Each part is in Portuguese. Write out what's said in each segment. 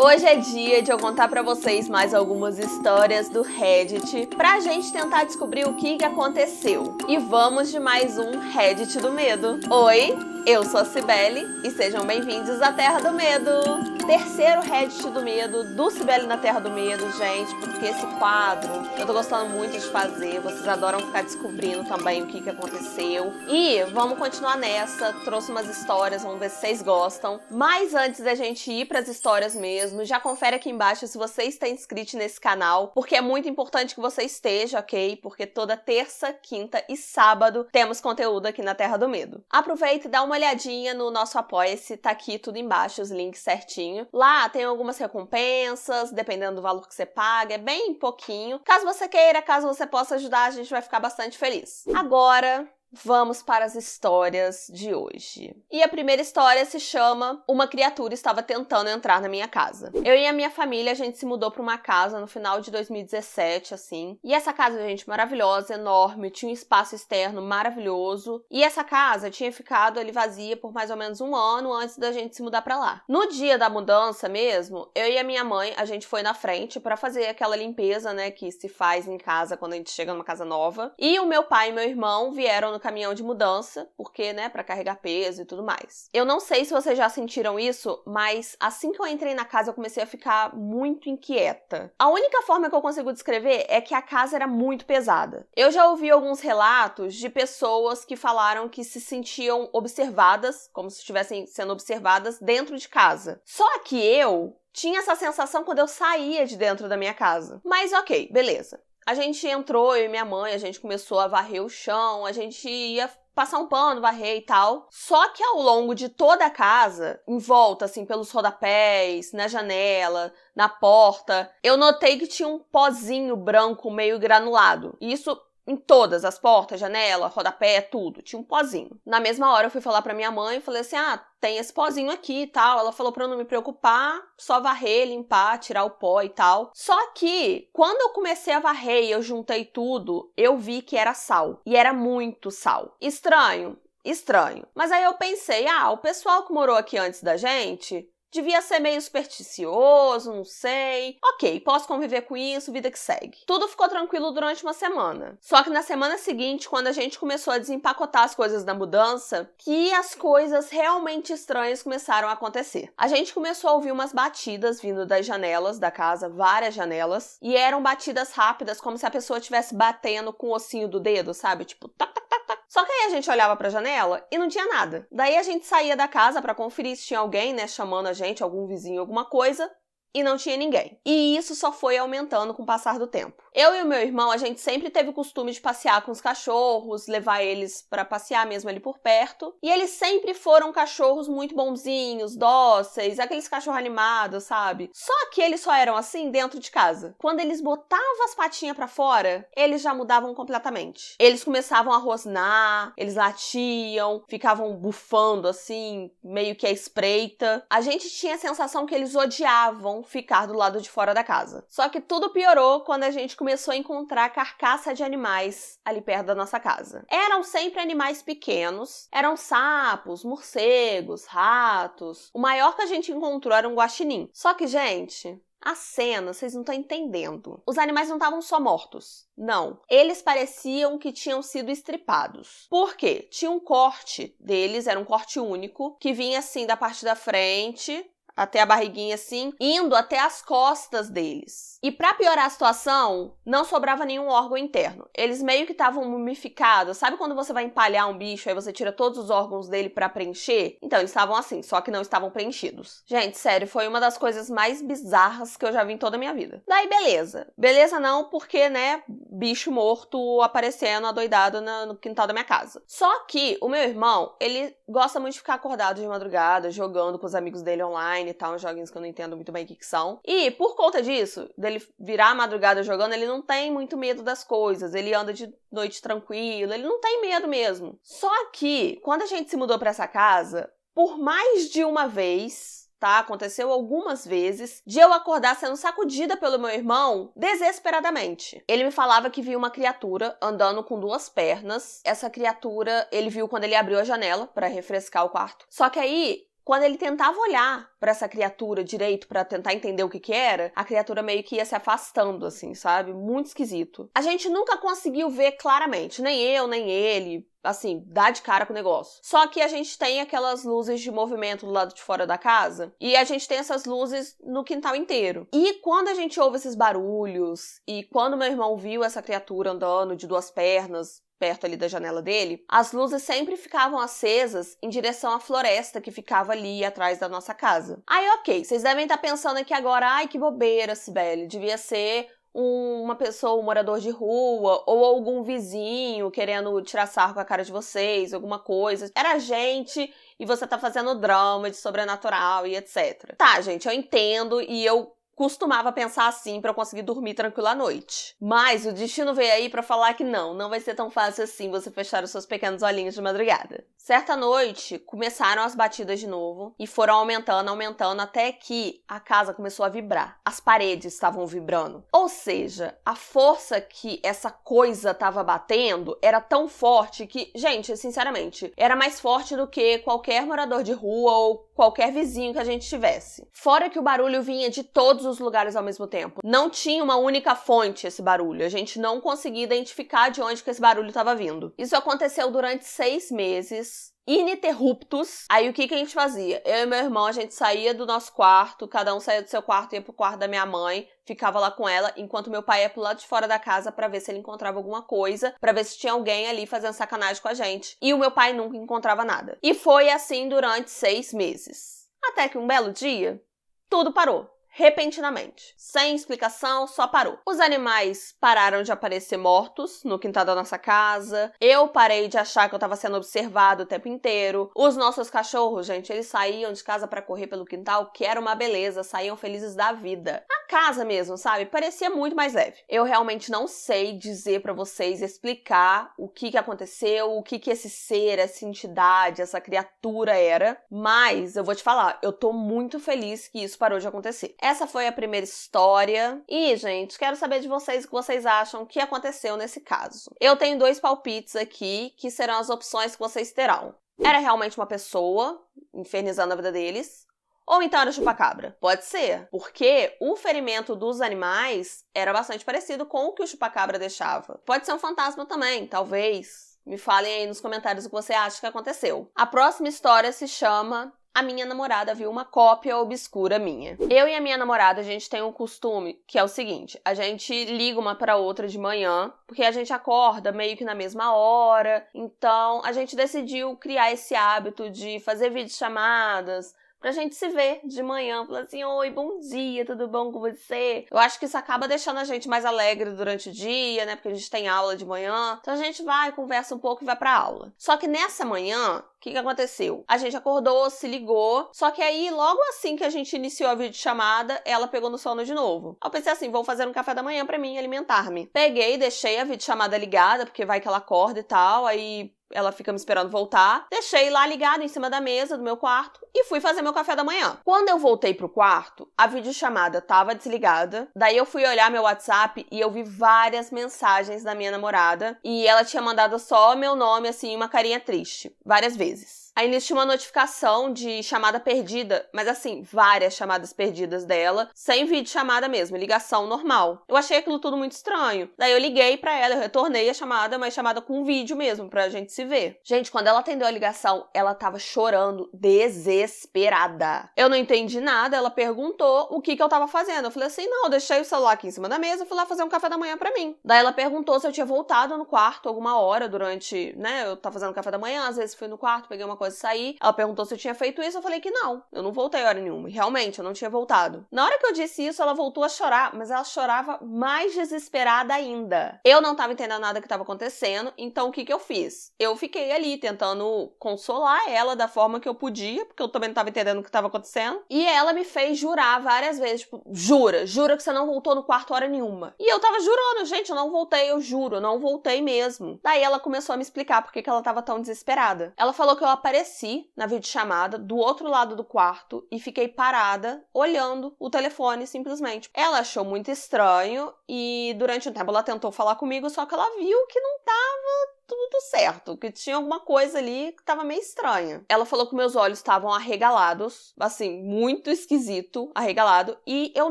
Hoje é dia de eu contar pra vocês mais algumas histórias do Reddit pra gente tentar descobrir o que aconteceu. E vamos de mais um Reddit do Medo. Oi, eu sou a Cibele e sejam bem-vindos à Terra do Medo. Terceiro Reddit do Medo, do Cibele na Terra do Medo, gente, porque esse quadro eu tô gostando muito de fazer, vocês adoram ficar descobrindo também o que aconteceu. E vamos continuar nessa, trouxe umas histórias, vamos ver se vocês gostam. Mas antes da gente ir pras histórias mesmo, já confere aqui embaixo se você está inscrito nesse canal, porque é muito importante que você esteja, ok? Porque toda terça, quinta e sábado temos conteúdo aqui na Terra do Medo. Aproveita e dá uma olhadinha no nosso Apoia-se, tá aqui tudo embaixo, os links certinho. Lá tem algumas recompensas, dependendo do valor que você paga, é bem pouquinho. Caso você queira, caso você possa ajudar, a gente vai ficar bastante feliz. Agora, vamos para as histórias de hoje. E a primeira história se chama Uma criatura estava tentando entrar na minha casa. Eu e a minha família, a gente se mudou para uma casa no final de 2017, assim. E essa casa, gente, maravilhosa, enorme, tinha um espaço externo maravilhoso. E essa casa tinha ficado ali vazia por mais ou menos um ano antes da gente se mudar para lá. No dia da mudança mesmo, eu e a minha mãe, a gente foi na frente para fazer aquela limpeza, né, que se faz em casa quando a gente chega numa casa nova. E o meu pai e meu irmão vieram no caminhão de mudança, porque, né, pra carregar peso e tudo mais. Eu não sei se vocês já sentiram isso, mas assim que eu entrei na casa eu comecei a ficar muito inquieta. A única forma que eu consigo descrever é que a casa era muito pesada. Eu já ouvi alguns relatos de pessoas que falaram que se sentiam observadas, como se estivessem sendo observadas dentro de casa. Só que eu tinha essa sensação quando eu saía de dentro da minha casa. Mas ok, beleza. A gente entrou, eu e minha mãe, a gente começou a varrer o chão, a gente ia passar um pano, varrer e tal. Só que ao longo de toda a casa, em volta, assim, pelos rodapés, na janela, na porta, eu notei que tinha um pozinho branco meio granulado. E isso em todas as portas, janela, rodapé, tudo. Tinha um pozinho. Na mesma hora eu fui falar pra minha mãe e falei assim, tem esse pozinho aqui e tal. Ela falou pra eu não me preocupar, só varrer, limpar, tirar o pó e tal. Só que, quando eu comecei a varrer e eu juntei tudo, eu vi que era sal. E era muito sal. Estranho? Estranho. Mas aí eu pensei, o pessoal que morou aqui antes da gente devia ser meio supersticioso, não sei. Ok, posso conviver com isso, vida que segue. Tudo ficou tranquilo durante uma semana. Só que na semana seguinte, quando a gente começou a desempacotar as coisas da mudança, que as coisas realmente estranhas começaram a acontecer. A gente começou a ouvir umas batidas vindo das janelas da casa, várias janelas, e eram batidas rápidas, como se a pessoa estivesse batendo com o ossinho do dedo, sabe? Tipo, tac, tac, tac, tac. Só que aí a gente olhava pra janela e não tinha nada. Daí a gente saía da casa pra conferir se tinha alguém, né, chamando a gente, algum vizinho, alguma coisa, e não tinha ninguém. E isso só foi aumentando com o passar do tempo. Eu e o meu irmão, a gente sempre teve o costume de passear com os cachorros, levar eles pra passear mesmo ali por perto. E eles sempre foram cachorros muito bonzinhos, dóceis, aqueles cachorros animados, sabe? Só que eles só eram assim dentro de casa. Quando eles botavam as patinhas pra fora, eles já mudavam completamente. Eles começavam a rosnar, eles latiam, ficavam bufando assim, meio que à espreita. A gente tinha a sensação que eles odiavam ficar do lado de fora da casa. Só que tudo piorou quando a gente começou a encontrar carcaça de animais ali perto da nossa casa. Eram sempre animais pequenos, eram sapos, morcegos, ratos. O maior que a gente encontrou era um guaxinim. Só que, gente, a cena, vocês não estão entendendo. Os animais não estavam só mortos. Não. Eles pareciam que tinham sido estripados. Por quê? Tinha um corte deles, era um corte único, que vinha assim da parte da frente até a barriguinha assim, indo até as costas deles. E pra piorar a situação, não sobrava nenhum órgão interno. Eles meio que estavam mumificados. Sabe quando você vai empalhar um bicho, aí você tira todos os órgãos dele pra preencher? Então, eles estavam assim, só que não estavam preenchidos. Gente, sério, foi uma das coisas mais bizarras que eu já vi em toda a minha vida. Daí, beleza. Beleza não, porque, né, bicho morto aparecendo adoidado no quintal da minha casa. Só que o meu irmão, ele gosta muito de ficar acordado de madrugada, jogando com os amigos dele online e tal, uns joguinhos que eu não entendo muito bem o que são. E, por conta disso, dele virar a madrugada jogando, ele não tem muito medo das coisas, ele anda de noite tranquilo, ele não tem medo mesmo. Só que, quando a gente se mudou pra essa casa, por mais de uma vez, tá? Aconteceu algumas vezes de eu acordar sendo sacudida pelo meu irmão desesperadamente. Ele me falava que viu uma criatura andando com duas pernas. Essa criatura ele viu quando ele abriu a janela pra refrescar o quarto. Só que aí quando ele tentava olhar pra essa criatura direito pra tentar entender o que era, a criatura meio que ia se afastando, assim, sabe? Muito esquisito. A gente nunca conseguiu ver claramente, nem eu, nem ele, assim, dá de cara com o negócio. Só que a gente tem aquelas luzes de movimento do lado de fora da casa, e a gente tem essas luzes no quintal inteiro. E quando a gente ouve esses barulhos, e quando meu irmão viu essa criatura andando de duas pernas, perto ali da janela dele, as luzes sempre ficavam acesas em direção à floresta que ficava ali atrás da nossa casa. Aí, ok, vocês devem estar pensando aqui agora, ai, que bobeira, Cibele, devia ser uma pessoa, um morador de rua, ou algum vizinho querendo tirar sarro com a cara de vocês, alguma coisa. Era gente e você tá fazendo drama de sobrenatural e etc. Tá, gente, eu entendo e eu costumava pensar assim pra eu conseguir dormir tranquila à noite. Mas o destino veio aí pra falar que não vai ser tão fácil assim você fechar os seus pequenos olhinhos de madrugada. Certa noite, começaram as batidas de novo e foram aumentando, até que a casa começou a vibrar. As paredes estavam vibrando. Ou seja, a força que essa coisa tava batendo era tão forte que, gente, sinceramente, era mais forte do que qualquer morador de rua ou qualquer vizinho que a gente tivesse. Fora que o barulho vinha de todos os lugares ao mesmo tempo. Não tinha uma única fonte esse barulho. A gente não conseguia identificar de onde que esse barulho estava vindo. Isso aconteceu durante 6 meses. Ininterruptos. Aí o que a gente fazia? Eu e meu irmão, a gente saía do nosso quarto, cada um saía do seu quarto e ia pro quarto da minha mãe, ficava lá com ela, enquanto meu pai ia pro lado de fora da casa pra ver se ele encontrava alguma coisa, pra ver se tinha alguém ali fazendo sacanagem com a gente. E o meu pai nunca encontrava nada. E foi assim durante 6 meses. Até que um belo dia, tudo parou. Repentinamente. Sem explicação, só parou. Os animais pararam de aparecer mortos no quintal da nossa casa. Eu parei de achar que eu tava sendo observado o tempo inteiro. Os nossos cachorros, gente, eles saíam de casa pra correr pelo quintal, que era uma beleza, saíam felizes da vida. A casa mesmo, sabe? Parecia muito mais leve. Eu realmente não sei dizer pra vocês, explicar o que aconteceu, o que esse ser, essa entidade, essa criatura era, mas eu vou te falar, eu tô muito feliz que isso parou de acontecer. Essa foi a primeira história. E, gente, quero saber de vocês o que vocês acham que aconteceu nesse caso. Eu tenho 2 palpites aqui, que serão as opções que vocês terão. Era realmente uma pessoa infernizando a vida deles? Ou então era chupacabra? Pode ser, porque o ferimento dos animais era bastante parecido com o que o chupacabra deixava. Pode ser um fantasma também, talvez. Me falem aí nos comentários o que você acha que aconteceu. A próxima história se chama A Minha Namorada Viu Uma Cópia Obscura Minha. Eu e a minha namorada, a gente tem um costume, que é o seguinte, a gente liga uma pra outra de manhã, porque a gente acorda meio que na mesma hora, então a gente decidiu criar esse hábito de fazer videochamadas, pra gente se ver de manhã, falar assim, oi, bom dia, tudo bom com você? Eu acho que isso acaba deixando a gente mais alegre durante o dia, né, porque a gente tem aula de manhã, então a gente vai, conversa um pouco e vai pra aula. Só que nessa manhã, o que aconteceu? A gente acordou, se ligou, só que aí, logo assim que a gente iniciou a videochamada, ela pegou no sono de novo. Eu pensei assim, vou fazer um café da manhã pra mim alimentar-me. Peguei, deixei a videochamada ligada, porque vai que ela acorda e tal, aí ela fica me esperando voltar. Deixei lá ligado em cima da mesa do meu quarto e fui fazer meu café da manhã. Quando eu voltei pro quarto, a videochamada tava desligada. Daí eu fui olhar meu WhatsApp e eu vi várias mensagens da minha namorada. E ela tinha mandado só meu nome, assim, uma carinha triste. Várias vezes. Aí nisso tinha uma notificação de chamada perdida, mas assim, várias chamadas perdidas dela, sem videochamada mesmo, ligação normal. Eu achei aquilo tudo muito estranho. Daí eu liguei pra ela, eu retornei a chamada, mas chamada com vídeo mesmo, pra gente se ver. Gente, quando ela atendeu a ligação, ela tava chorando desesperada. Eu não entendi nada, ela perguntou o que eu tava fazendo. Eu falei assim, não, eu deixei o celular aqui em cima da mesa e fui lá fazer um café da manhã pra mim. Daí ela perguntou se eu tinha voltado no quarto alguma hora durante, né, eu tava fazendo café da manhã, às vezes fui no quarto, peguei uma coisa e saí. Ela perguntou se eu tinha feito isso, eu falei que não, eu não voltei hora nenhuma. E realmente, eu não tinha voltado. Na hora que eu disse isso, ela voltou a chorar, mas ela chorava mais desesperada ainda. Eu não tava entendendo nada que tava acontecendo, então o que eu fiz? Eu fiquei ali tentando consolar ela da forma que eu podia, porque eu também não tava entendendo o que tava acontecendo. E ela me fez jurar várias vezes, tipo, jura que você não voltou no quarto hora nenhuma. E eu tava jurando, gente, eu não voltei, eu juro, eu não voltei mesmo. Daí ela começou a me explicar por que ela tava tão desesperada. Ela falou que eu apareci na videochamada do outro lado do quarto e fiquei parada, olhando o telefone simplesmente. Ela achou muito estranho e durante um tempo ela tentou falar comigo, só que ela viu que não tava tudo certo, que tinha alguma coisa ali que tava meio estranha. Ela falou que meus olhos estavam arregalados, assim, muito esquisito, arregalado, e eu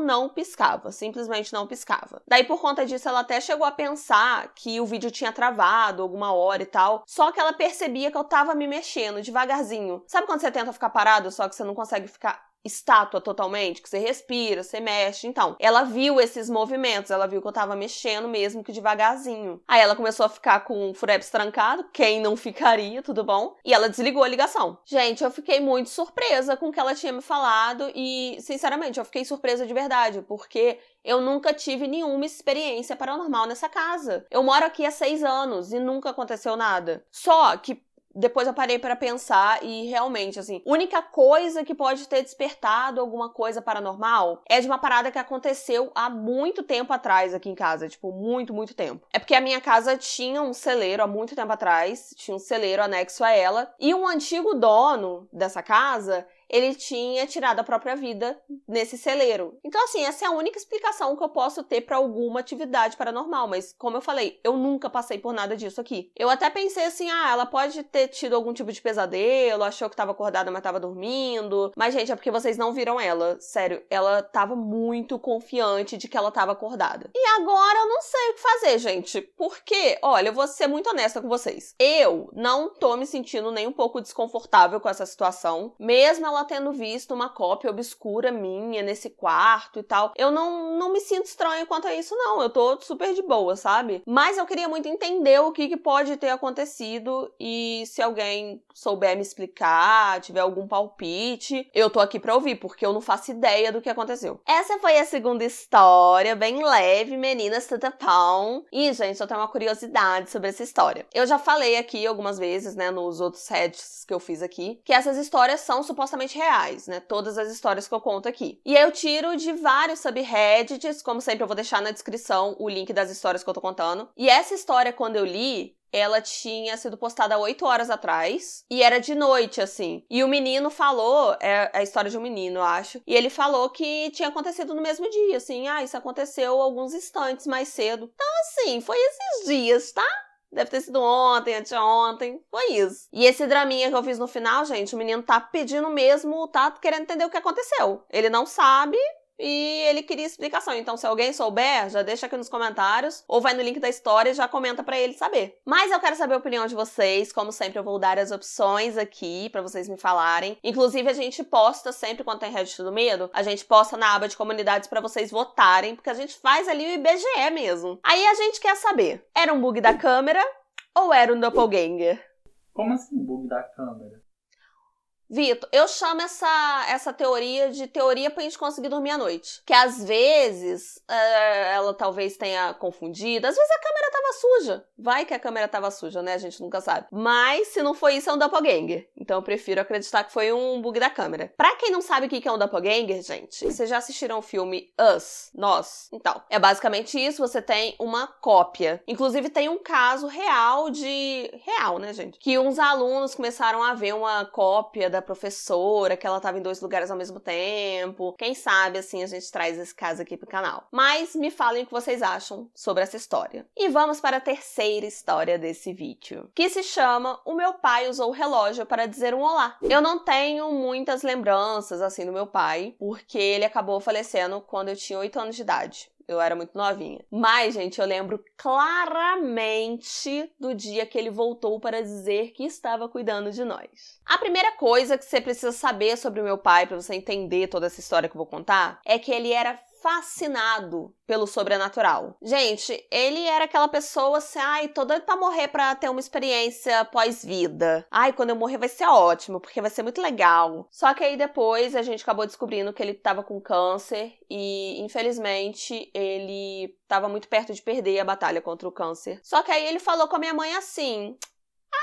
não piscava, simplesmente não piscava. Daí, por conta disso, ela até chegou a pensar que o vídeo tinha travado alguma hora e tal, só que ela percebia que eu tava me mexendo devagarzinho. Sabe quando você tenta ficar parado, só que você não consegue ficar estátua totalmente, que você respira, você mexe? Então, ela viu esses movimentos, ela viu que eu tava mexendo mesmo que devagarzinho. Aí ela começou a ficar com o Fureps trancado, quem não ficaria, tudo bom? E ela desligou a ligação. Gente, eu fiquei muito surpresa com o que ela tinha me falado e, sinceramente, eu fiquei surpresa de verdade, porque eu nunca tive nenhuma experiência paranormal nessa casa. Eu moro aqui há 6 anos e nunca aconteceu nada. Só que depois eu parei pra pensar e realmente, assim, a única coisa que pode ter despertado alguma coisa paranormal é de uma parada que aconteceu há muito tempo atrás aqui em casa, tipo, muito, muito tempo. É porque a minha casa tinha um celeiro há muito tempo atrás, tinha um celeiro anexo a ela, e um antigo dono dessa casa, ele tinha tirado a própria vida nesse celeiro. Então, assim, essa é a única explicação que eu posso ter pra alguma atividade paranormal, mas, como eu falei, eu nunca passei por nada disso aqui. Eu até pensei assim, ela pode ter tido algum tipo de pesadelo, achou que tava acordada, mas tava dormindo. Mas, gente, é porque vocês não viram ela. Sério, ela tava muito confiante de que ela tava acordada. E agora eu não sei o que fazer, gente. Porque, olha, eu vou ser muito honesta com vocês. Eu não tô me sentindo nem um pouco desconfortável com essa situação, mesmo ela tendo visto uma cópia obscura minha nesse quarto e tal. Eu não me sinto estranha quanto a isso, não. Eu tô super de boa, sabe? Mas eu queria muito entender o que pode ter acontecido e se alguém souber me explicar, tiver algum palpite, eu tô aqui pra ouvir, porque eu não faço ideia do que aconteceu. Essa foi a segunda história, bem leve, meninas tutapão. E, gente, eu tenho uma curiosidade sobre essa história. Eu já falei aqui algumas vezes, né, nos outros Reddits que eu fiz aqui, que essas histórias são supostamente reais, né? Todas as histórias que eu conto aqui. E eu tiro de vários subreddits, como sempre eu vou deixar na descrição o link das histórias que eu tô contando. E essa história, quando eu li, ela tinha sido postada há 8 horas atrás, e era de noite, assim. E o menino falou, é a história de um menino, eu acho, e ele falou que tinha acontecido no mesmo dia, assim, isso aconteceu alguns instantes mais cedo. Então, assim, foi esses dias, tá? Deve ter sido ontem, anteontem, foi isso. E esse draminha que eu fiz no final, gente, o menino tá pedindo mesmo, tá querendo entender o que aconteceu. Ele não sabe e ele queria explicação. Então, se alguém souber, já deixa aqui nos comentários ou vai no link da história e já comenta pra ele saber. Mas eu quero saber a opinião de vocês. Como sempre, eu vou dar as opções aqui pra vocês me falarem. Inclusive, a gente posta sempre quando tem Reddit do Medo, a gente posta na aba de comunidades pra vocês votarem, porque a gente faz ali o IBGE mesmo. Aí a gente quer saber, era um bug da câmera ou era um doppelganger? Como assim bug da câmera? Vitor, eu chamo essa teoria de teoria pra gente conseguir dormir à noite. Que às vezes ela talvez tenha confundido. Às vezes a câmera tava suja. Vai que a câmera tava suja, né? A gente nunca sabe. Mas se não foi isso, é um doppelganger. Então eu prefiro acreditar que foi um bug da câmera. Pra quem não sabe o que é um doppelganger, gente, vocês já assistiram o filme Us? Nós? Então, é basicamente isso. Você tem uma cópia. Inclusive tem um caso real, né, gente? Que uns alunos começaram a ver uma cópia da professora, que ela tava em 2 lugares ao mesmo tempo. Quem sabe, assim, a gente traz esse caso aqui pro canal. Mas me falem o que vocês acham sobre essa história. E vamos para a terceira história desse vídeo, que se chama O Meu Pai Usou o Relógio para Dizer um Olá. Eu não tenho muitas lembranças, assim, do meu pai, porque ele acabou falecendo quando eu tinha 8 anos de idade. Eu era muito novinha. Mas, gente, eu lembro claramente do dia que ele voltou para dizer que estava cuidando de nós. A primeira coisa que você precisa saber sobre o meu pai, para você entender toda essa história que eu vou contar, é que ele era fascinado pelo sobrenatural. Gente, ele era aquela pessoa assim, tô doido pra morrer pra ter uma experiência pós-vida. Quando eu morrer vai ser ótimo, porque vai ser muito legal. Só que aí depois a gente acabou descobrindo que ele tava com câncer e, infelizmente, ele tava muito perto de perder a batalha contra o câncer. Só que aí ele falou com a minha mãe assim: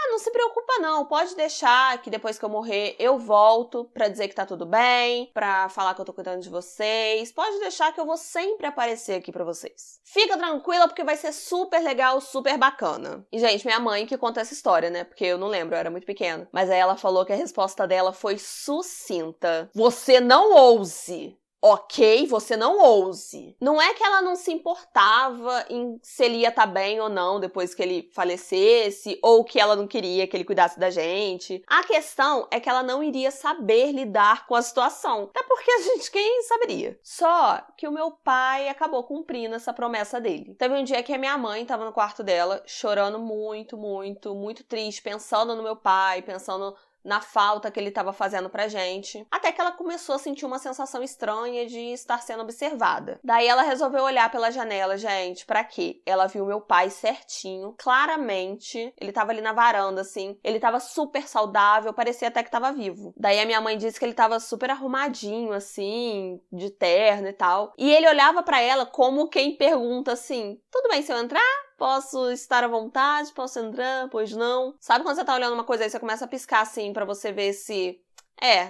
não se preocupa não, pode deixar que depois que eu morrer eu volto pra dizer que tá tudo bem, pra falar que eu tô cuidando de vocês, pode deixar que eu vou sempre aparecer aqui pra vocês. Fica tranquila porque vai ser super legal, super bacana. E, gente, minha mãe que conta essa história, né, porque eu não lembro, eu era muito pequena. Mas aí ela falou que a resposta dela foi sucinta. Você não ouse Ok, você não ouse. Não é que ela não se importava em se ele ia estar bem ou não depois que ele falecesse, ou que ela não queria que ele cuidasse da gente. A questão é que ela não iria saber lidar com a situação. Até porque a gente, quem saberia? Só que o meu pai acabou cumprindo essa promessa dele. Teve um dia que a minha mãe estava no quarto dela, chorando muito, muito, muito triste, pensando no meu pai, pensando na falta que ele estava fazendo pra gente, até que ela começou a sentir uma sensação estranha de estar sendo observada. Daí ela resolveu olhar pela janela, gente, pra quê? Ela viu meu pai certinho, claramente, ele tava ali na varanda, assim, ele tava super saudável, parecia até que tava vivo. Daí a minha mãe disse que ele tava super arrumadinho, assim, de terno e tal, e ele olhava pra ela como quem pergunta assim, tudo bem se eu entrar? Posso estar à vontade? Posso entrar? Pois não. Sabe quando você tá olhando uma coisa aí, você começa a piscar assim pra você ver se...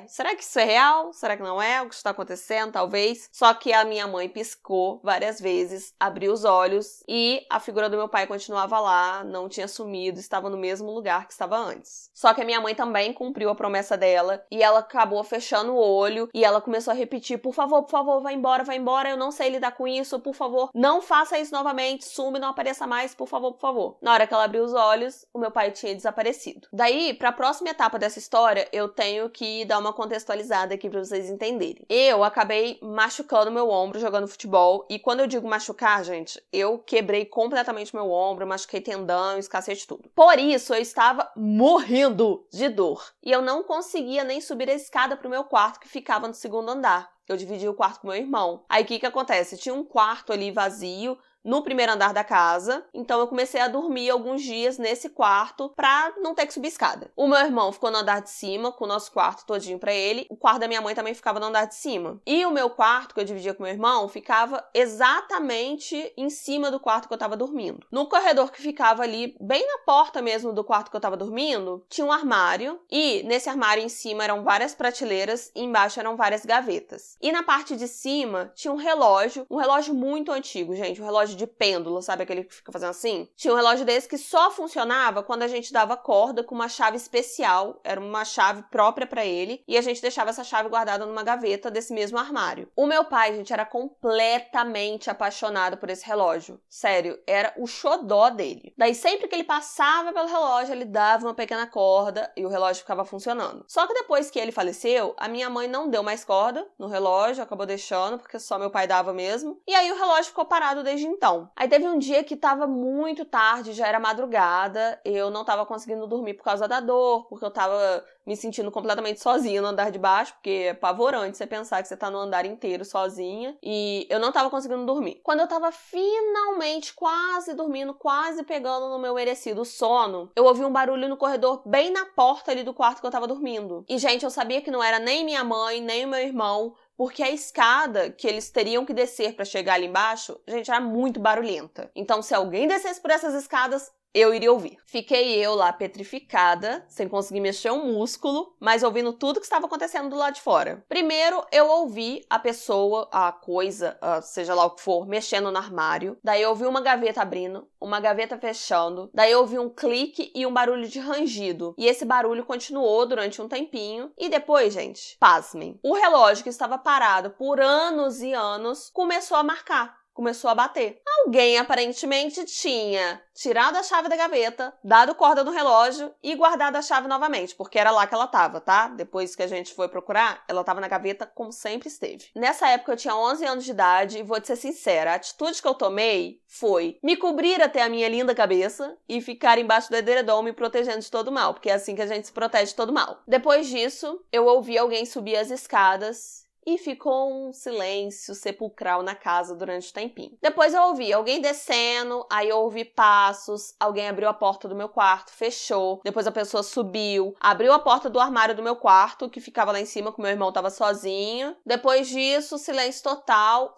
será que isso é real? Será que não é o que está acontecendo? Talvez. Só que a minha mãe piscou várias vezes, abriu os olhos e a figura do meu pai continuava lá, não tinha sumido, estava no mesmo lugar que estava antes. Só que a minha mãe também cumpriu a promessa dela e ela acabou fechando o olho e ela começou a repetir, por favor, vai embora, eu não sei lidar com isso, por favor, não faça isso novamente, sume, não apareça mais, por favor, por favor. Na hora que ela abriu os olhos, o meu pai tinha desaparecido. Daí, para a próxima etapa dessa história, eu tenho que dar uma contextualizada aqui pra vocês entenderem. Eu acabei machucando meu ombro jogando futebol, e quando eu digo machucar, gente, eu quebrei completamente meu ombro, machuquei tendão, escacete tudo. Por isso, eu estava morrendo de dor. E eu não conseguia nem subir a escada pro meu quarto, que ficava no segundo andar. Eu dividi o quarto com meu irmão. Aí o que acontece? Tinha um quarto ali vazio, no primeiro andar da casa, então eu comecei a dormir alguns dias nesse quarto pra não ter que subir escada. O meu irmão ficou no andar de cima, com o nosso quarto todinho pra ele, o quarto da minha mãe também ficava no andar de cima. E o meu quarto, que eu dividia com meu irmão, ficava exatamente em cima do quarto que eu tava dormindo. No corredor que ficava ali, bem na porta mesmo do quarto que eu tava dormindo, tinha um armário, e nesse armário em cima eram várias prateleiras, e embaixo eram várias gavetas. E na parte de cima tinha um relógio muito antigo, gente, um relógio de pêndulo, sabe aquele que fica fazendo assim? Tinha um relógio desse que só funcionava quando a gente dava corda com uma chave especial, era uma chave própria pra ele, e a gente deixava essa chave guardada numa gaveta desse mesmo armário. O meu pai, gente, era completamente apaixonado por esse relógio. Sério, era o xodó dele. Daí sempre que ele passava pelo relógio, ele dava uma pequena corda e o relógio ficava funcionando. Só que depois que ele faleceu, a minha mãe não deu mais corda no relógio, acabou deixando, porque só meu pai dava mesmo, e aí o relógio ficou parado desde então. Aí teve um dia que tava muito tarde, já era madrugada, eu não tava conseguindo dormir por causa da dor, porque eu tava me sentindo completamente sozinha no andar de baixo, porque é apavorante você pensar que você tá no andar inteiro sozinha, e eu não tava conseguindo dormir. Quando eu tava finalmente quase dormindo, quase pegando no meu merecido sono, eu ouvi um barulho no corredor bem na porta ali do quarto que eu tava dormindo. E, gente, eu sabia que não era nem minha mãe, nem o meu irmão, porque a escada que eles teriam que descer para chegar ali embaixo, gente, era muito barulhenta. Então, se alguém descesse por essas escadas, eu iria ouvir. Fiquei eu lá petrificada, sem conseguir mexer um músculo, mas ouvindo tudo que estava acontecendo do lado de fora. Primeiro, eu ouvi a pessoa, a coisa, seja lá o que for, mexendo no armário. Daí eu ouvi uma gaveta abrindo, uma gaveta fechando. Daí eu ouvi um clique e um barulho de rangido. E esse barulho continuou durante um tempinho. E depois, gente, pasmem, o relógio que estava parado por anos e anos começou a marcar. Começou a bater. Alguém aparentemente tinha tirado a chave da gaveta, dado corda no relógio e guardado a chave novamente, porque era lá que ela tava, tá? Depois que a gente foi procurar, ela tava na gaveta como sempre esteve. Nessa época eu tinha 11 anos de idade e vou te ser sincera, a atitude que eu tomei foi me cobrir até a minha linda cabeça e ficar embaixo do edredom me protegendo de todo mal, porque é assim que a gente se protege de todo mal. Depois disso, eu ouvi alguém subir as escadas e ficou um silêncio sepulcral na casa durante um tempinho. Depois eu ouvi alguém descendo, aí eu ouvi passos, alguém abriu a porta do meu quarto, fechou, depois a pessoa subiu, abriu a porta do armário do meu quarto, que ficava lá em cima, que meu irmão tava sozinho. Depois disso, silêncio total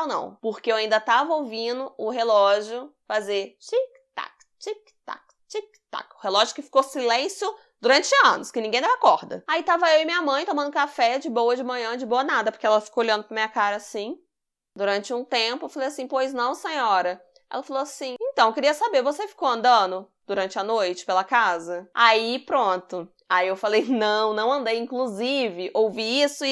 não, porque eu ainda tava ouvindo o relógio fazer tic-tac, tic-tac, tic-tac. O relógio que ficou silêncio durante anos, que ninguém dava corda. Aí tava eu e minha mãe tomando café de boa de manhã, de boa nada, porque ela ficou olhando pra minha cara assim. Durante um tempo, eu falei assim, pois não, senhora? Ela falou assim, então, queria saber, você ficou andando durante a noite pela casa? Aí, pronto. Aí eu falei, não andei. Inclusive, ouvi isso.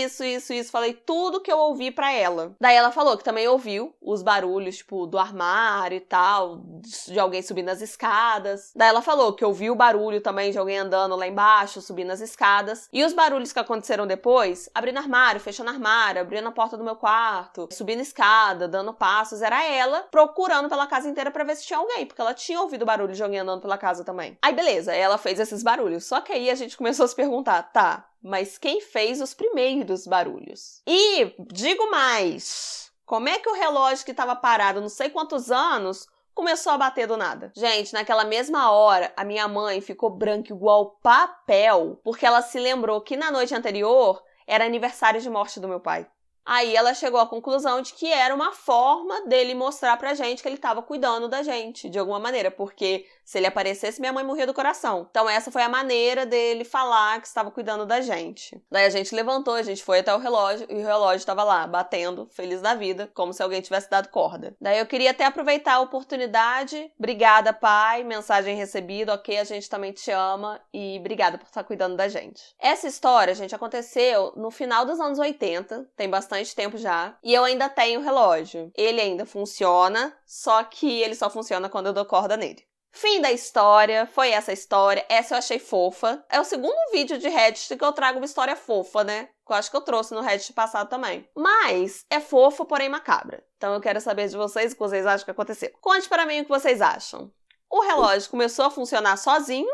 Falei tudo que eu ouvi pra ela. Daí ela falou que também ouviu os barulhos, tipo, do armário e tal, de alguém subindo as escadas. Daí ela falou que ouviu o barulho também de alguém andando lá embaixo, subindo as escadas. E os barulhos que aconteceram depois, abrindo armário, fechando armário, abrindo a porta do meu quarto, subindo escada, dando passos, era ela procurando pela casa inteira pra ver se tinha alguém, porque ela tinha ouvido o barulho de alguém andando pela casa também. Aí beleza, ela fez esses barulhos. Só que aí a gente começou a se perguntar, tá, mas quem fez os primeiros barulhos? E, digo mais, como é que o relógio que estava parado não sei quantos anos começou a bater do nada? Gente, naquela mesma hora, a minha mãe ficou branca igual papel, porque ela se lembrou que na noite anterior era aniversário de morte do meu pai. Aí ela chegou à conclusão de que era uma forma dele mostrar pra gente que ele tava cuidando da gente, de alguma maneira, porque se ele aparecesse, minha mãe morria do coração. Então essa foi a maneira dele falar que estava cuidando da gente. Daí a gente levantou, a gente foi até o relógio, e o relógio estava lá, batendo, feliz da vida, como se alguém tivesse dado corda. Daí eu queria até aproveitar a oportunidade. Obrigada, pai, mensagem recebida, ok, a gente também te ama, e obrigada por estar cuidando da gente. Essa história, gente, aconteceu no final dos anos 80, tem bastante tempo já, e eu ainda tenho o relógio. Ele ainda funciona, só que ele só funciona quando eu dou corda nele. Fim da história, foi essa história, essa eu achei fofa. É o segundo vídeo de Reddit que eu trago uma história fofa, né? Que eu acho que eu trouxe no Reddit passado também. Mas é fofo, porém macabra. Então eu quero saber de vocês o que vocês acham que aconteceu. Conte para mim o que vocês acham. O relógio começou a funcionar sozinho?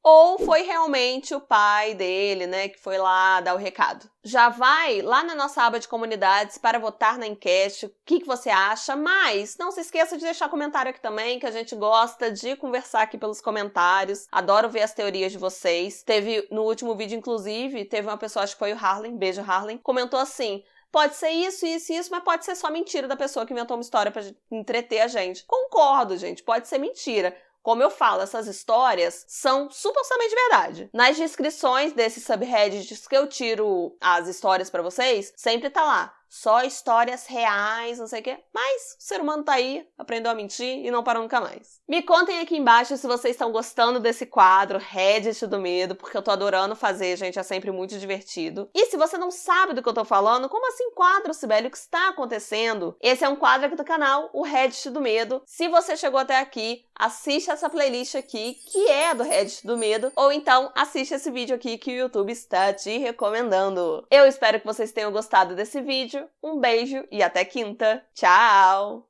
Ou foi realmente o pai dele, né, que foi lá dar o recado? Já vai lá na nossa aba de comunidades para votar na enquete o que você acha, mas não se esqueça de deixar comentário aqui também, que a gente gosta de conversar aqui pelos comentários. Adoro ver as teorias de vocês. Teve, no último vídeo, inclusive, teve uma pessoa, acho que foi o Harlem, beijo Harlem, comentou assim: pode ser isso, mas pode ser só mentira da pessoa que inventou uma história pra entreter a gente. Concordo, gente, pode ser mentira. Como eu falo, essas histórias são supostamente verdade. Nas descrições desses subreddits que eu tiro as histórias pra vocês, sempre tá lá. Só histórias reais, não sei o quê. Mas o ser humano tá aí, aprendeu a mentir e não parou nunca mais. Me contem aqui embaixo se vocês estão gostando desse quadro, Reddit do Medo, porque eu tô adorando fazer, gente, é sempre muito divertido. E se você não sabe do que eu tô falando, como assim quadro, Sibeli? O que está acontecendo? Esse é um quadro aqui do canal, o Reddit do Medo. Se você chegou até aqui, assiste essa playlist aqui, que é do Reddit do Medo, ou então assiste esse vídeo aqui que o YouTube está te recomendando. Eu espero que vocês tenham gostado desse vídeo. Um beijo e até quinta. Tchau!